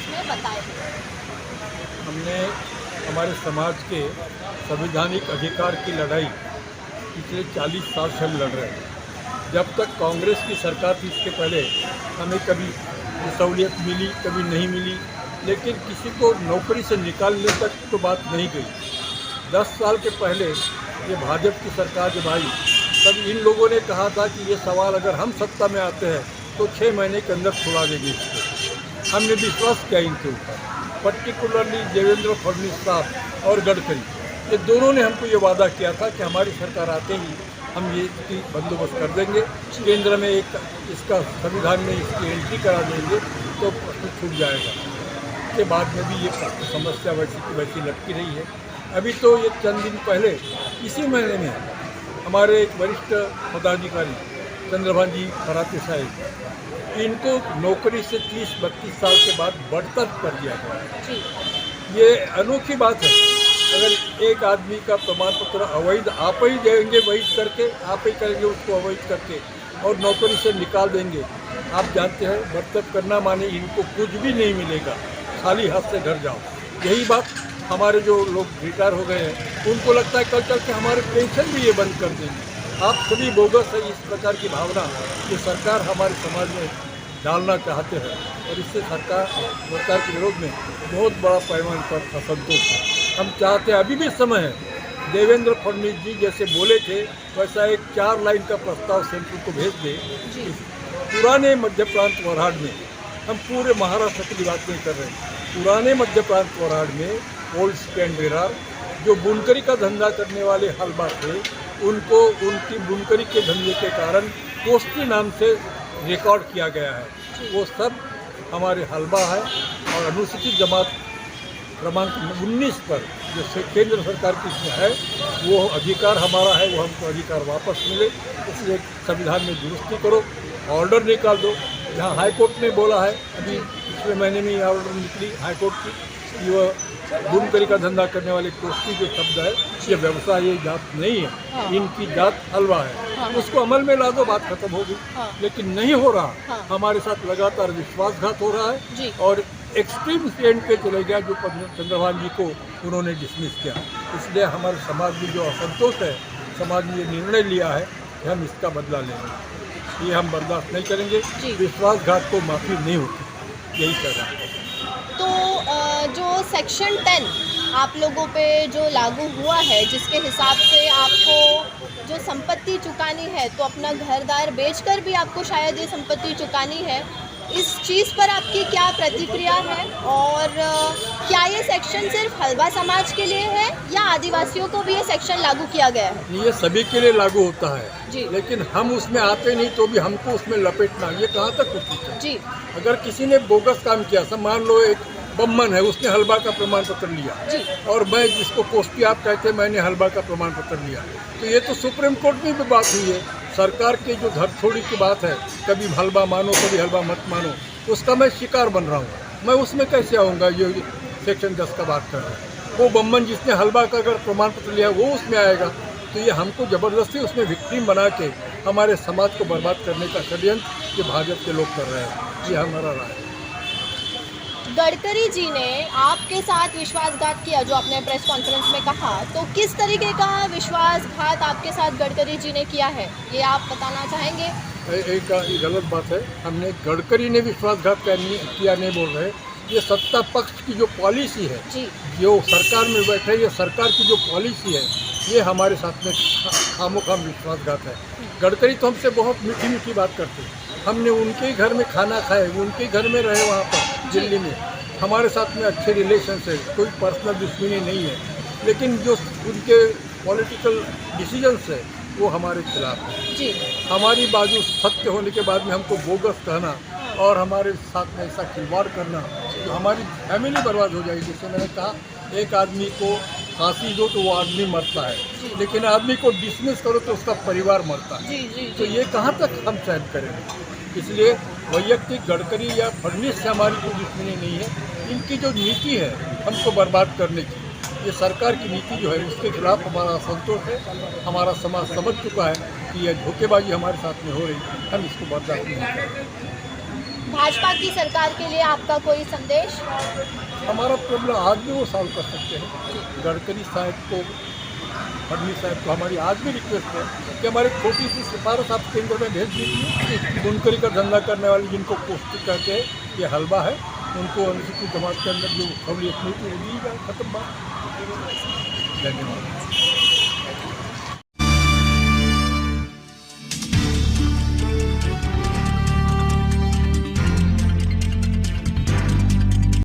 में बताएं। हमने हमारे समाज के संवैधानिक अधिकार की लड़ाई पिछले 40 साल से हम लड़ रहे हैं। जब तक कांग्रेस की सरकार थी इसके पहले हमें कभी ये सहूलियत मिली, कभी नहीं मिली, लेकिन किसी को नौकरी से निकालने तक तो बात नहीं गई। 10 साल के पहले ये भाजपा की सरकार जब आई तब इन लोगों ने कहा था कि ये सवाल अगर हम सत्ता में आते हैं तो 6 महीने के अंदर छुड़ा देंगे इसको। हमने विश्वास किया इनके ऊपर, पर्टिकुलरली देवेंद्र फडणवीस साहब और गडकरी, ये दोनों ने हमको ये वादा किया था कि हमारी सरकार आते ही हम ये इसकी बंदोबस्त कर देंगे, केंद्र में एक इसका संविधान में इसकी एंट्री करा देंगे तो प्रश्न छूट जाएगा। के बाद में भी ये समस्या वैसी की वैसी लटकी रही है। अभी तो ये चंद दिन पहले इसी महीने में हमारे एक वरिष्ठ पदाधिकारी चंद्रभान फराते साहब, इनको नौकरी से 30-32 साल के बाद बर्तरफ कर दिया गया। ये अनोखी बात है। अगर एक आदमी का प्रमाण पत्र अवैध आप ही देंगे, वैध करके आप ही करेंगे उसको अवैध करके और नौकरी से निकाल देंगे। आप जानते हैं बर्तरफ करना माने इनको कुछ भी नहीं मिलेगा, खाली हाथ से घर जाओ। यही बात हमारे जो लोग रिटायर हो गए हैं उनको लगता है कल चल के हमारे पेंशन भी ये बंद कर देंगे। आप सभी बोगस है। इस प्रकार की भावना ये सरकार हमारे समाज में डालना चाहते हैं और इससे सरकार के विरोध में बहुत बड़ा पैमाने पर असंतोष है। हम चाहते हैं, अभी भी समय है, देवेंद्र फडणवीस जी जैसे बोले थे वैसा एक 4 लाइन का प्रस्ताव सेंटर को भेज दे। पुराने मध्य प्रांत वराड में, हम पूरे महाराष्ट्र की बात नहीं कर रहे हैं, पुराने मध्य प्रांत वराड में ओल्ड स्टैंडेरा जो बुनकरी का धंधा करने वाले हलबा थे, उनको उनकी बुनकरी के धंधे के कारण कोष्टी नाम से रिकॉर्ड किया गया है। वो सब हमारे हलबा है और अनुसूचित जमात क्रमांक 19 पर जो केंद्र सरकार की इसमें है वो अधिकार हमारा है, वो हमको अधिकार वापस मिले। इसलिए संविधान में दुरुस्ती करो, ऑर्डर निकाल दो। जहाँ हाईकोर्ट ने बोला है, अभी पिछले महीने में ऑर्डर निकली हाईकोर्ट की कि वह बुनकरी का धंधा करने वाले कोष्टी जो शब्द है ये व्यवसाय, ये जात नहीं है, इनकी जात हलवा है, उसको अमल में ला दो, बात खत्म होगी। लेकिन नहीं हो रहा। हमारे साथ लगातार विश्वासघात हो रहा है और एक्सट्रीम एंड पे चले गया जो चंद्रभान जी को उन्होंने डिसमिस किया। इसलिए हमारे समाज में जो असंतोष है, समाज ने ये निर्णय लिया है कि हम इसका बदला लेंगे, ये हम बर्दाश्त नहीं करेंगे। विश्वासघात को माफ़ी नहीं होती, यही कह रहा है। तो जो सेक्शन 10 आप लोगों पे जो लागू हुआ है, जिसके हिसाब से आपको जो संपत्ति चुकानी है तो अपना घर-दार बेचकर भी आपको शायद ये संपत्ति चुकानी है, इस चीज़ पर आपकी क्या प्रतिक्रिया है? और क्या ये सेक्शन सिर्फ हलबा समाज के लिए है या आदिवासियों को भी ये सेक्शन लागू किया गया है? ये सभी के लिए लागू होता है, लेकिन हम उसमें आते नहीं तो भी हमको उसमें लपेटना, ये कहाँ तक उचित है? जी। अगर किसी ने बोगस काम किया, सब मान लो एक बम्मन है, उसने हलवा का प्रमाण पत्र लिया और मैं जिसको कोष्टी आप कहते हैं मैंने हलवा का प्रमाण पत्र लिया, तो ये तो सुप्रीम कोर्ट में भी बात हुई है। सरकार के जो धरछोड़ी की बात है, कभी हलवा मानो कभी हलवा मत मानो, उसका मैं शिकार बन रहा हूँ। मैं उसमें कैसे आऊँगा? ये सेक्शन 10 का बात कर रहा है। वो बम्मन जिसने हलवा का अगर प्रमाण पत्र लिया वो उसमें आएगा, तो ये हमको ज़बरदस्ती उसमें विक्टिम बना के हमारे समाज को बर्बाद करने का षड्यंत्र ये भाजपा के लोग कर रहे हैं। ये हमारा राय है। गडकरी जी ने आपके साथ विश्वासघात किया, जो आपने प्रेस कॉन्फ्रेंस में कहा, तो किस तरीके का विश्वासघात आपके साथ गडकरी जी ने किया है, ये आप बताना चाहेंगे? एक गलत बात है, हमने गडकरी ने विश्वासघात किया नहीं बोल रहे। ये सत्ता पक्ष की जो पॉलिसी है, जो सरकार में बैठे, ये सरकार की जो पॉलिसी है, ये हमारे साथ में खामोखाम विश्वासघात है। गडकरी तो हमसे बहुत मीठी मीठी बात करते हैं, हमने उनके ही घर में खाना खाए, उनके घर में रहे वहाँ पर दिल्ली में, हमारे साथ में अच्छे रिलेशन है, कोई पर्सनल दुश्मनी नहीं है। लेकिन जो उनके पॉलिटिकल डिसीजंस है वो हमारे खिलाफ है। हमारी बाजू सत्य होने के बाद में हमको बोगस कहना और हमारे साथ में ऐसा खिलवाड़ करना, तो हमारी फैमिली बर्बाद हो जाएगी। जैसे मैंने कहा, एक आदमी को फांसी दो तो वो आदमी मरता है, लेकिन आदमी को डिसमिस करो तो उसका परिवार मरता है। तो ये कहाँ तक हम सहन करेंगे? इसलिए वैयक्तिक गडकरी या फडणवीस से हमारी कोई दुश्मनी नहीं है। इनकी जो नीति है हमको बर्बाद करने की, ये सरकार की नीति जो है उसके खिलाफ हमारा असंतोष है। हमारा समाज समझ चुका है कि यह धोखेबाजी हमारे साथ में हो रही, हम इसको बर्दाश्त नहीं करेंगे। भाजपा की सरकार के लिए आपका कोई संदेश? हमारा प्रॉब्लम आज भी वो सॉल्व कर सकते हैं। गडकरी साहब को, फडणवीस साहब को हमारी आज भी रिक्वेस्ट है कि हमारी छोटी सी सिफारिश आप केंद्र में भेज दीजिए। बुनकरी का धंधा करने वाले जिनको पौष्टिक कहते हैं ये हलवा है, उनको अनुसूचित जमात के अंदर जो सहूलियत मिलती है दी जाए, खत्म बात। धन्यवाद।